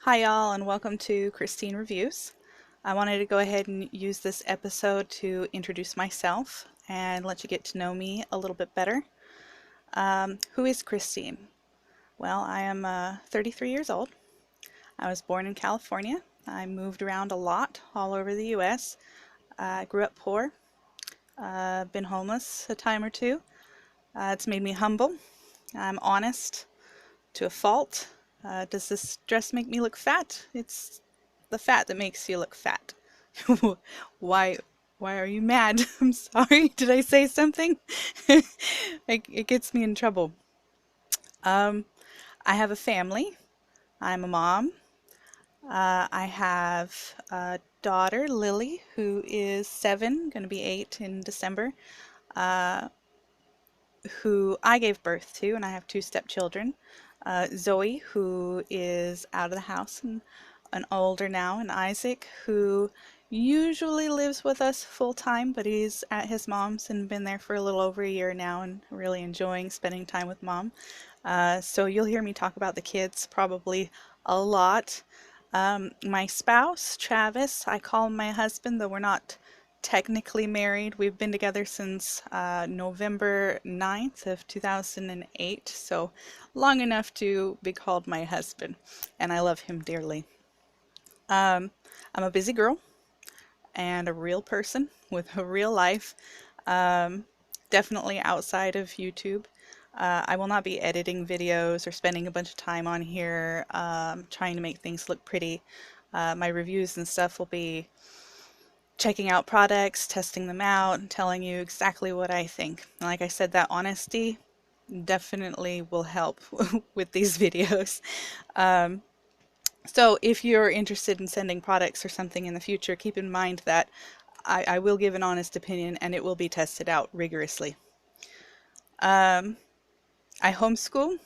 Hi y'all, and welcome to Kristine Reviews. I wanted to go ahead and use this episode to introduce myself and let you get to know me a little bit better. Who is Kristine? Well, I am 33 years old. I was born in California. I moved around a lot all over the US. I grew up poor, been homeless a time or two. It's made me humble. I'm honest to a fault. Does this dress make me look fat? It's the fat that makes you look fat. Why why are you mad? I'm sorry. Did I say something? It gets me in trouble. Um, I have a family. I'm a mom. I have a daughter, Lily, who is 7, going to be 8 in December, uh, who I gave birth to, and I have 2 stepchildren. Zoe, who is out of the house and older now, and Isaac, who usually lives with us full time, but he's at his mom's and been there for a little over a year now and really enjoying spending time with mom. So you'll hear me talk about the kids probably a lot. My spouse, Travis, I call him my husband, though we're not technically married. We've been together since November 9th of 2008, so long enough to be called my husband, and I love him dearly. I'm a busy girl and a real person with a real life, um, definitely outside of YouTube. I will not be editing videos or spending a bunch of time on here trying to make things look pretty. My reviews and stuff will be checking out products, testing them out, and telling you exactly what I think. And like I said, that honesty definitely will help with these videos. So if you're interested in sending products or something in the future, keep in mind that I will give an honest opinion and it will be tested out rigorously. Um, I homeschool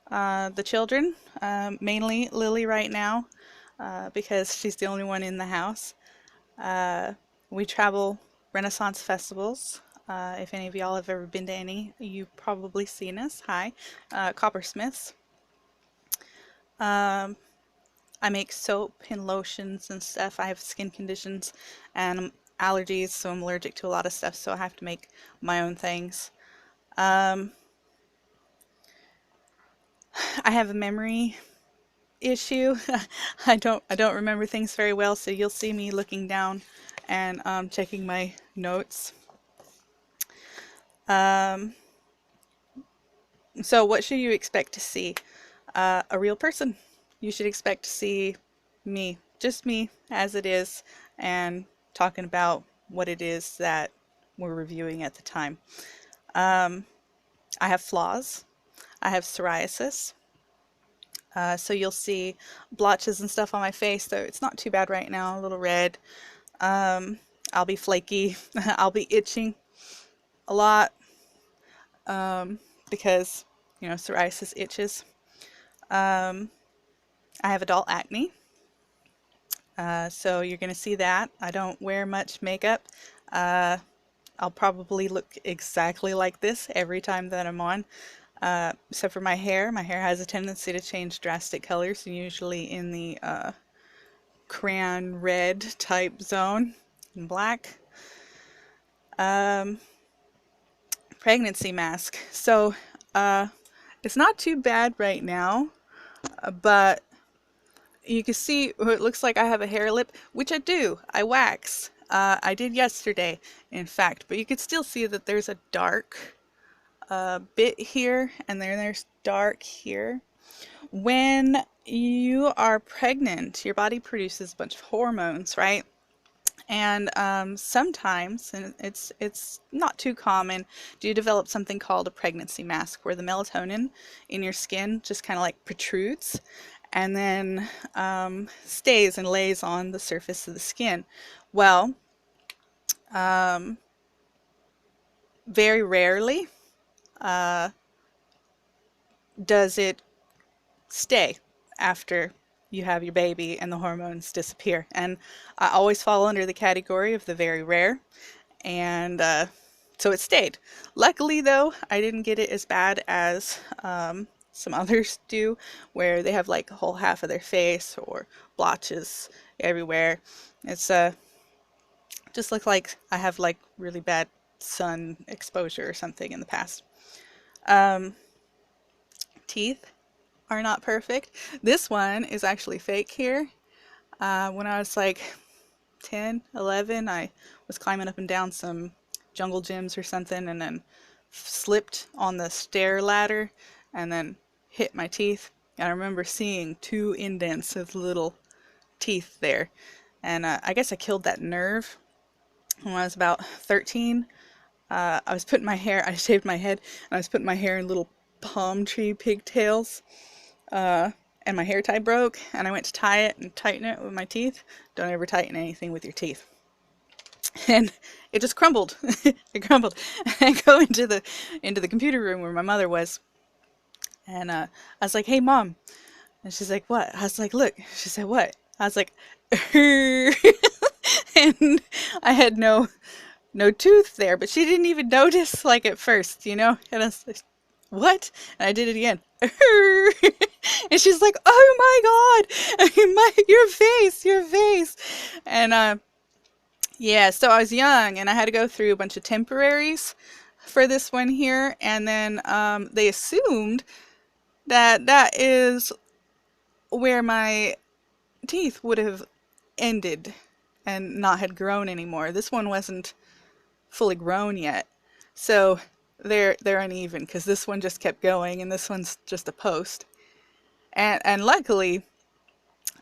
the children, mainly Lily right now, because she's the only one in the house. Uh, we travel Renaissance festivals. If any of y'all have ever been to any, you've probably seen us. Hi. Coppersmiths. Um, I make soap and lotions and stuff. I have skin conditions and allergies, so I'm allergic to a lot of stuff, so I have to make my own things. Um, I have a memory issue. I don't remember things very well, so you'll see me looking down and checking my notes. Um, so what should you expect to see? A real person. You should expect to see me, just me as it is, and talking about what it is that we're reviewing at the time. Um, I have flaws. I have psoriasis. So you'll see blotches and stuff on my face, though it's not too bad right now, a little red. I'll be flaky. I'll be itching a lot because, psoriasis itches. Um, I have adult acne. So you're going to see that. I don't wear much makeup. Uh, I'll probably look exactly like this every time that I'm on. Except for my hair. My hair has a tendency to change drastic colors, usually in the crayon red type zone and black. Pregnancy mask. So it's not too bad right now, but you can see it looks like I have a hair lip, which I do. I wax. I did yesterday, in fact, but you can still see that there's a dark bit here, and then there's dark here. When you are pregnant, your body produces a bunch of hormones, right? And sometimes, and it's not too common, do you develop something called a pregnancy mask, where the melatonin in your skin just kind of like protrudes and then stays and lays on the surface of the skin. Well, very rarely does it stay after you have your baby and the hormones disappear. And I always fall under the category of the very rare. And so it stayed. Luckily, though, I didn't get it as bad as some others do, where they have like a whole half of their face or blotches everywhere. It's just looks like I have like really bad sun exposure or something in the past. Um, Teeth are not perfect. This one is actually fake here. When I was like 10, 11, I was climbing up and down some jungle gyms or something and then slipped on the stair ladder and then hit my teeth. And I remember seeing two indents of little teeth there. And I guess I killed that nerve when I was about 13. I was putting my hair, I shaved my head, and I was putting my hair in little palm tree pigtails. Uh, and my hair tie broke, and I went to tie it and tighten it with my teeth. Don't ever tighten anything with your teeth. And it just crumbled. It crumbled. I go into the computer room where my mother was, and I was like, "Hey, mom," and she's like, "What?" I was like, "Look." She said, "What?" I was like, and I had no tooth there, but she didn't even notice like at first, you know? And I was like, what? And I did it again. And she's like, oh my God, your face. And yeah, so I was young and I had to go through a bunch of temporaries for this one here. And then they assumed that that is where my teeth would have ended and not had grown anymore. This one wasn't fully grown yet. So they're uneven because this one just kept going and this one's just a post. And luckily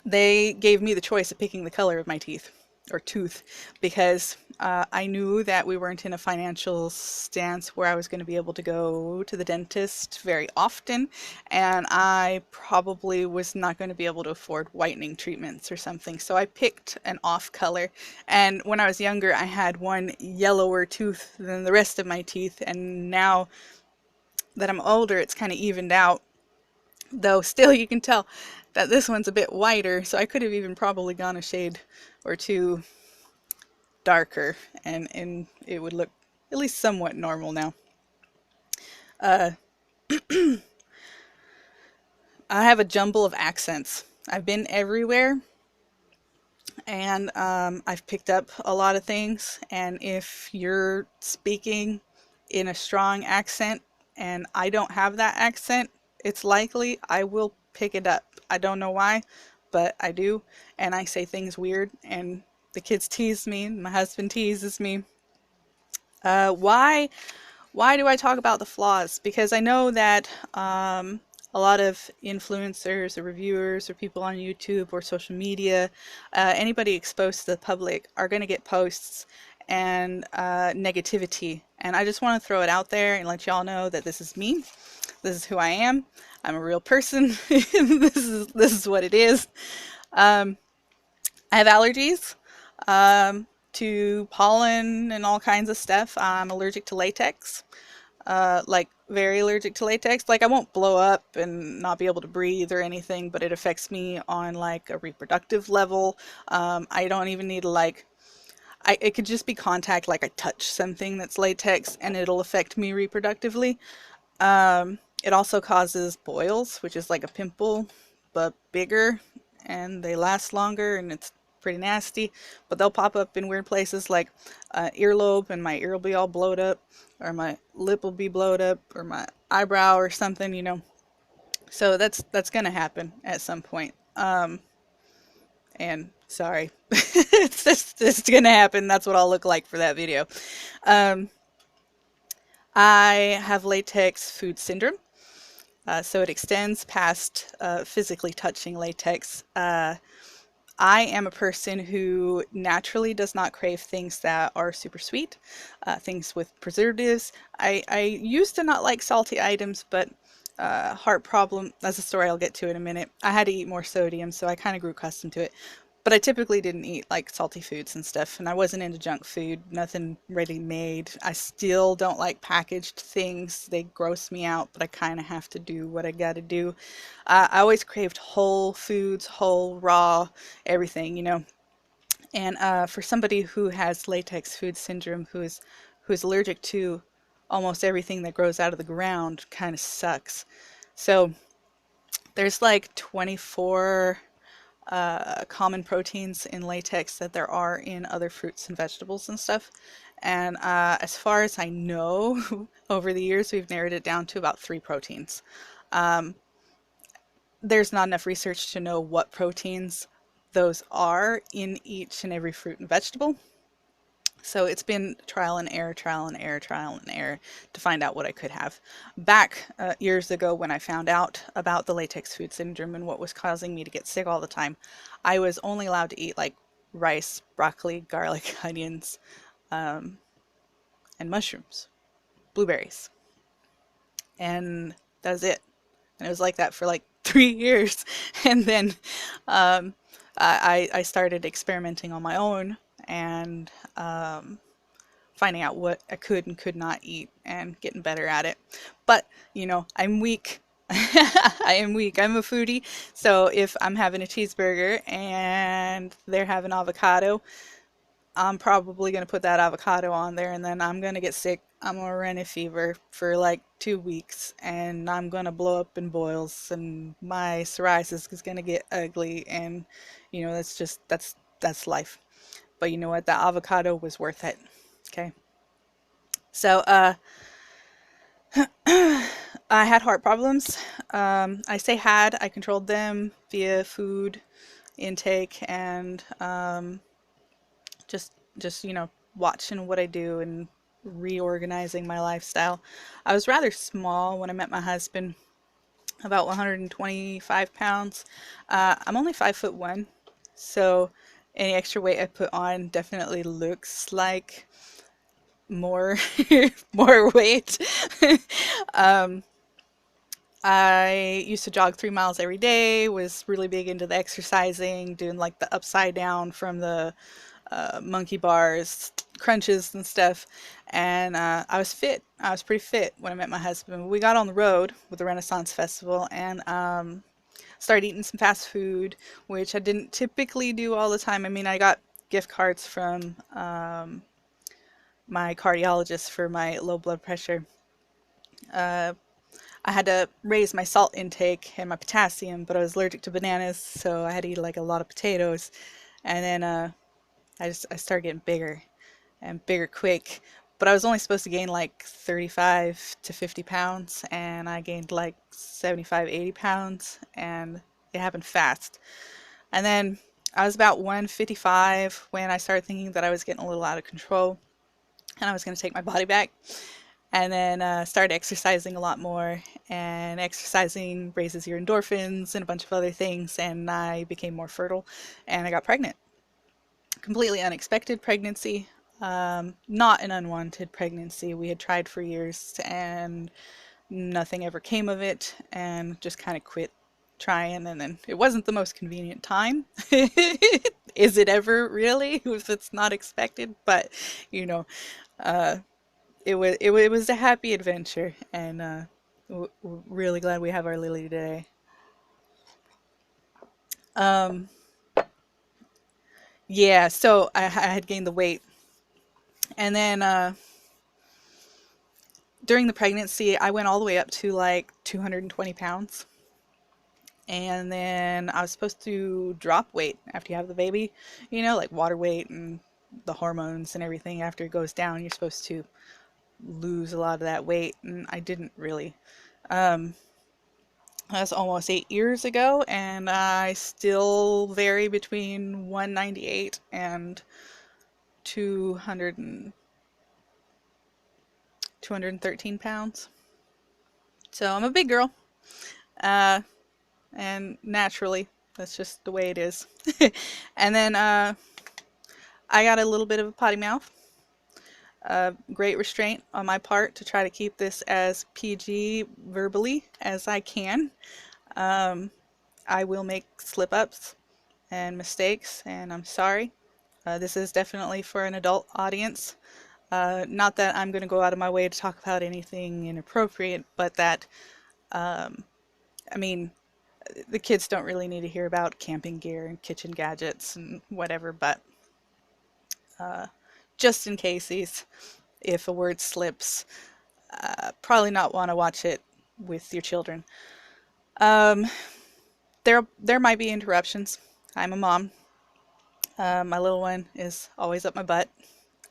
they gave me the choice of picking the color of my teeth or tooth because I knew that we weren't in a financial stance where I was going to be able to go to the dentist very often, and I probably was not going to be able to afford whitening treatments or something. So I picked an off color, and when I was younger I had one yellower tooth than the rest of my teeth, and now that I'm older it's kind of evened out, though still you can tell that this one's a bit whiter, so I could have even probably gone a shade or two darker and it would look at least somewhat normal now. Uh, I have a jumble of accents. I've been everywhere and I've picked up a lot of things, and if you're speaking in a strong accent and I don't have that accent, it's likely I will pick it up. I don't know why, but I do, and I say things weird, and the kids tease me, my husband teases me. Why do I talk about the flaws? Because I know that a lot of influencers or reviewers or people on YouTube or social media, anybody exposed to the public are going to get posts and negativity. And I just want to throw it out there and let y'all know that this is me. This is who I am. I'm a real person. This is what it is. I have allergies to pollen and all kinds of stuff. I'm allergic to latex, like very allergic to latex. Like I won't blow up and not be able to breathe or anything, but it affects me on like a reproductive level. I don't even need to like, it could just be contact, like I touch something that's latex and it'll affect me reproductively. It also causes boils, which is like a pimple, but bigger, and they last longer, and it's pretty nasty. But they'll pop up in weird places like earlobe, and my ear will be all blowed up, or my lip will be blowed up, or my eyebrow or something, you know. So that's gonna happen at some point. And sorry, it's gonna happen. That's what I'll look like for that video. Um, I have latex food syndrome. So it extends past physically touching latex. I am a person who naturally does not crave things that are super sweet, things with preservatives. I used to not like salty items, but heart problem, that's a story I'll get to in a minute. I had to eat more sodium, so I kind of grew accustomed to it. But I typically didn't eat like salty foods and stuff, and I wasn't into junk food, nothing ready made. I still don't like packaged things. They gross me out, but I kind of have to do what I gotta do. I always craved whole foods, whole, raw, everything, you know. And for somebody who has latex food syndrome, who's allergic to almost everything that grows out of the ground, kind of sucks. So There's like 24 common proteins in latex that there are in other fruits and vegetables and stuff. And as far as I know, over the years, we've narrowed it down to about 3 proteins. Um, there's not enough research to know what proteins those are in each and every fruit and vegetable. So it's been trial and error, trial and error, trial and error to find out what I could have. Back years ago, when I found out about the latex food syndrome and what was causing me to get sick all the time, I was only allowed to eat like rice, broccoli, garlic, onions, um, and mushrooms, blueberries, and that's it. And it was like that for like 3 years. And then um, I started experimenting on my own and finding out what I could and could not eat and getting better at it. But, I'm weak. I am weak. I'm a foodie. So if I'm having a cheeseburger and they're having avocado, I'm probably going to put that avocado on there and then I'm going to get sick. I'm going to run a fever for like 2 weeks and I'm going to blow up in boils and my psoriasis is going to get ugly. And, that's life. But you know what? The avocado was worth it. Okay. So, I had heart problems. I say had, I controlled them via food intake and just watching what I do and reorganizing my lifestyle. I was rather small when I met my husband, about 125 pounds. I'm only 5'1", so any extra weight I put on definitely looks like more more weight. um, I used to jog 3 miles every day, was really big into the exercising, doing like the upside down from the monkey bars, crunches and stuff. And I was fit. I was pretty fit when I met my husband. We got on the road with the Renaissance Festival and started eating some fast food, which I didn't typically do all the time. I mean, I got gift cards from my cardiologist for my low blood pressure. Uh, I had to raise my salt intake and my potassium, but I was allergic to bananas, so I had to eat like a lot of potatoes. And then I started getting bigger and bigger quick. But I was only supposed to gain like 35 to 50 pounds, and I gained like 75, 80 pounds, and it happened fast. And then I was about 155 when I started thinking that I was getting a little out of control and I was going to take my body back. And then started exercising a lot more, and exercising raises your endorphins and a bunch of other things, and I became more fertile and I got pregnant. Completely unexpected pregnancy, not an unwanted pregnancy. We had tried for years and nothing ever came of it, and just kind of quit trying. And then it wasn't the most convenient time. Is it ever really if it's not expected? But you know uh it was a happy adventure, and we're really glad we have our Lily today. Um, yeah, so I had gained the weight, and then during the pregnancy, I went all the way up to like 220 pounds, and then I was supposed to drop weight after you have the baby, like water weight and the hormones and everything. After it goes down, you're supposed to lose a lot of that weight, and I didn't really. Um, That's almost 8 years ago, and I still vary between 198 and 200 213 pounds. So I'm a big girl, uh, and naturally, that's just the way it is. And then I got a little bit of a potty mouth. Great restraint on my part to try to keep this as PG verbally as I can. Um, I will make slip ups and mistakes, and I'm sorry. This is definitely for an adult audience. Not that I'm going to go out of my way to talk about anything inappropriate, but that, um, I mean, the kids don't really need to hear about camping gear and kitchen gadgets and whatever, but uh, just in case, if a word slips, probably not want to watch it with your children. Um, There might be interruptions. I'm a mom. My little one is always up my butt.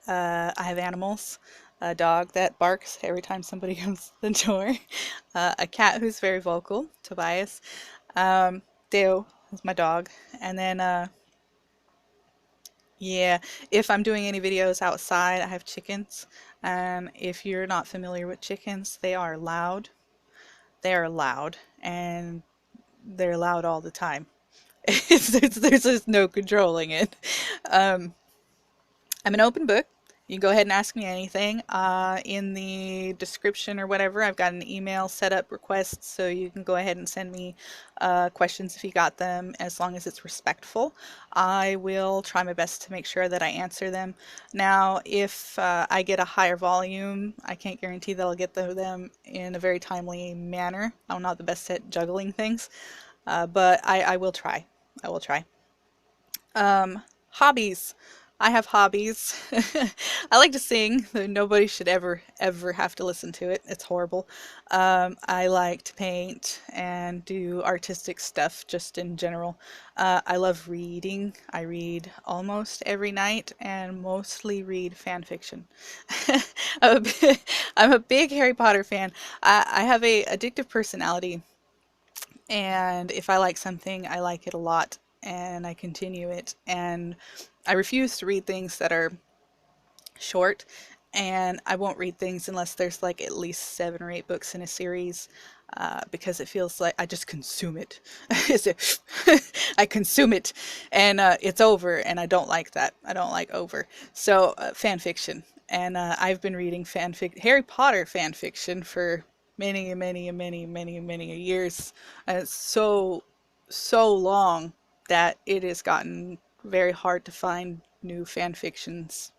I have animals. A dog that barks every time somebody comes to the door. A cat who's very vocal, Tobias. Um, Deo is my dog. And then, yeah, if I'm doing any videos outside, I have chickens. And if you're not familiar with chickens, they are loud. They are loud, and they're loud all the time. There's just no controlling it. Um, I'm an open book. You can go ahead and ask me anything. In the description or whatever, I've got an email set up request, so you can go ahead and send me questions if you got them, as long as it's respectful. I will try my best to make sure that I answer them. Now, if I get a higher volume, I can't guarantee that I'll get them in a very timely manner. I'm not the best at juggling things, but I will try. I will try. Hobbies. I have hobbies. I like to sing, though nobody should ever have to listen to it. It's horrible. I like to paint and do artistic stuff just in general. I love reading. I read almost every night and mostly read fan fiction. I'm a I'm a big Harry Potter fan. I have a addictive personality, and if I like something, I like it a lot and I continue it. And I refuse to read things that are short, and I won't read things unless there's like at least 7 or 8 books in a series, because it feels like I just consume it. I consume it, and it's over, and I don't like that. I don't like over. So fan fiction, and I've been reading Harry Potter fan fiction for many years. And it's so long that it has gotten very hard to find new fan fictions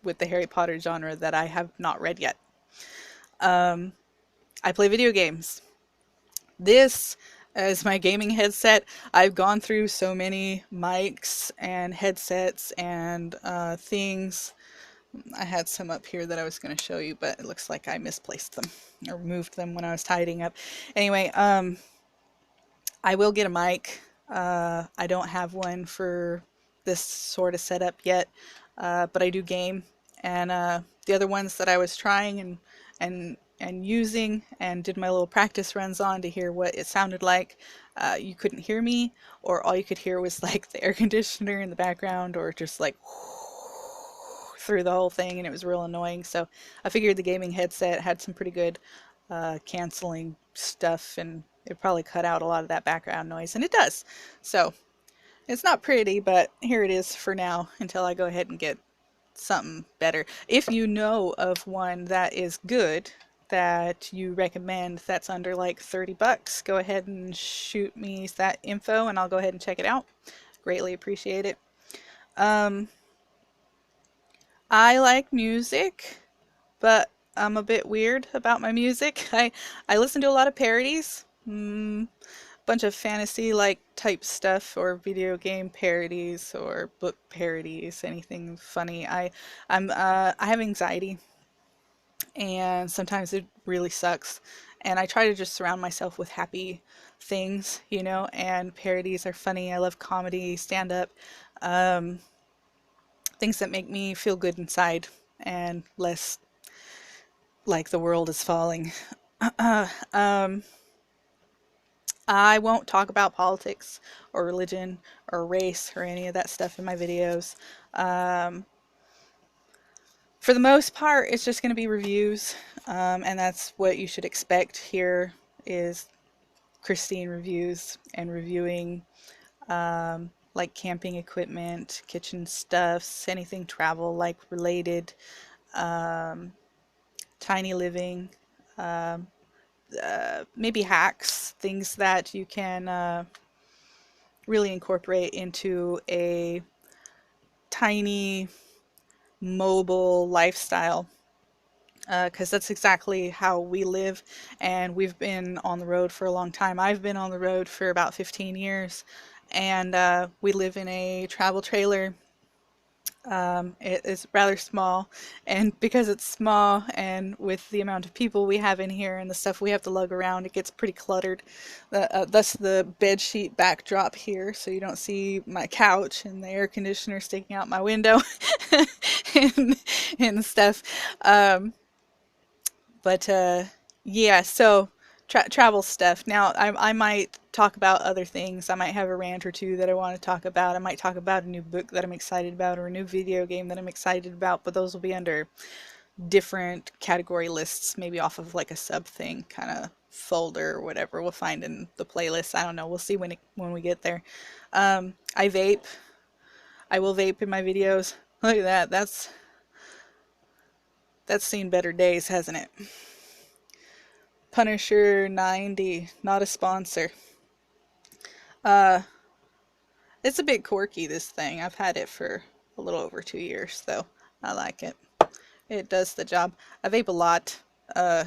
with the Harry Potter genre that I have not read yet. Um, I play video games. This is my gaming headset. I've gone through so many mics and headsets and things. I had some up here that I was going to show you, but it looks like I misplaced them or moved them when I was tidying up. Anyway, I will get a mic. I don't have one for this sort of setup yet, but I do game. And the other ones that I was trying and using and did my little practice runs on to hear what it sounded like, you couldn't hear me, or all you could hear was like the air conditioner in the background, or just like through the whole thing, and it was real annoying. So I figured the gaming headset had some pretty good canceling stuff, and it probably cut out a lot of that background noise, and it does. So it's not pretty, but here it is for now until I go ahead and get something better. If you know of one that is good that you recommend that's under like 30 bucks, go ahead and shoot me that info and I'll go ahead and check it out. Greatly appreciate it. I like music, but I'm a bit weird about my music. I listen to a lot of parodies, bunch of fantasy like type stuff, or video game parodies or book parodies, anything funny. I have anxiety, and sometimes it really sucks. And I try to just surround myself with happy things, and parodies are funny. I love comedy, stand up, um, things that make me feel good inside and less like the world is falling. um, I won't talk about politics or religion or race or any of that stuff in my videos. For the most part, it's just going to be reviews, and that's what you should expect here is Kristine reviews and reviewing like camping equipment, kitchen stuffs, anything travel like related, tiny living, maybe hacks, things that you can really incorporate into a tiny mobile lifestyle, because that's exactly how we live, and we've been on the road for a long time. I've been on the road for about 15 years, and we live in a travel trailer It is rather small, and because it's small and with the amount of people we have in here and the stuff we have to lug around, it gets pretty cluttered. Thus the bed sheet backdrop here, so you don't see my couch and the air conditioner sticking out my window and, and stuff. Um, but yeah, so travel stuff. Now, I might talk about other things. I might have a rant or two that I want to talk about. I might talk about a new book that I'm excited about or a new video game that I'm excited about, but those will be under different category lists, maybe off of like a sub thing kind of folder or whatever we'll find in the playlist. I don't know. We'll see when we get there. I vape. I will vape in my videos. Look at that. That's seen better days, hasn't it? Punisher 90, not a sponsor. Uh, it's a bit quirky, this thing. I've had it for a little over 2 years, though. I like it. It does the job. I vape a lot,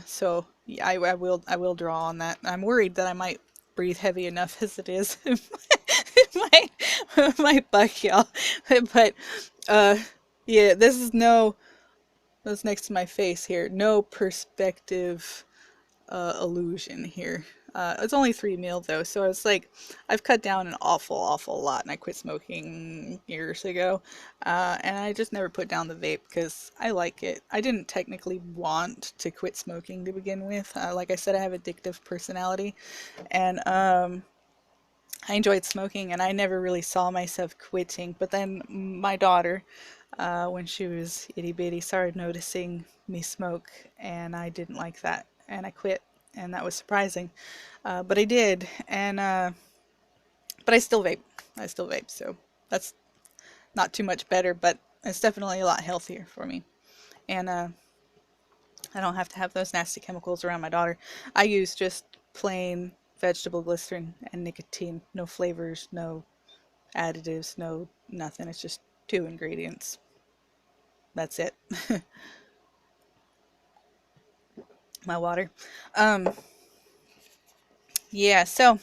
so yeah, I will draw on that. I'm worried that I might breathe heavy enough as it is. It might buck y'all. But uh, yeah, that's next to my face here. No perspective illusion here. It's only 3 mil though, so it's like I've cut down an awful lot, and I quit smoking years ago, and I just never put down the vape because I like it. I didn't technically want to quit smoking to begin with. Like I said, I have addictive personality, and I enjoyed smoking, and I never really saw myself quitting. But then my daughter, when she was itty bitty, started noticing me smoke, and I didn't like that, and I quit, and that was surprising. But I did, and but I still vape. I still vape, so that's not too much better, but it's definitely a lot healthier for me. And I don't have to have those nasty chemicals around my daughter. I use just plain vegetable glycerin and nicotine, no flavors, no additives, no nothing. It's just 2 ingredients. That's it. My water. Um, yeah, so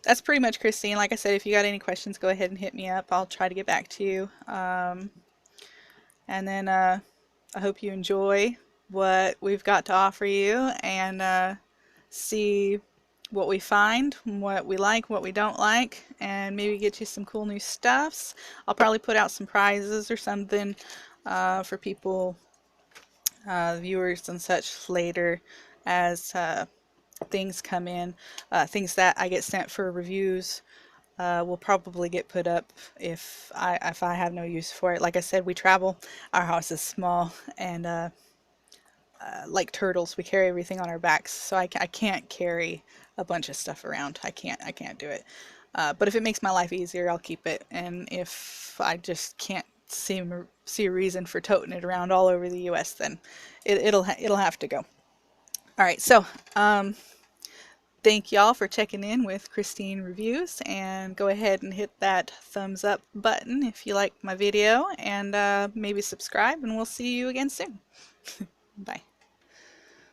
that's pretty much Kristine. Like I said, if you got any questions, go ahead and hit me up. I'll try to get back to you. And then I hope you enjoy what we've got to offer you, and see what we find, what we like, what we don't like, and maybe get you some cool new stuffs. I'll probably put out some prizes or something for people, viewers and such later, as things come in. Things that I get sent for reviews will probably get put up if I have no use for it. Like I said, we travel. Our house is small, and like turtles, we carry everything on our backs. So I can't carry a bunch of stuff around. I can't do it. But if it makes my life easier, I'll keep it. And if I just can't see a reason for toting it around all over the U.S., then it'll have to go. All right, so thank y'all for checking in with Kristine Reviews, and go ahead and hit that thumbs up button if you liked my video, and maybe subscribe, and we'll see you again soon. Bye.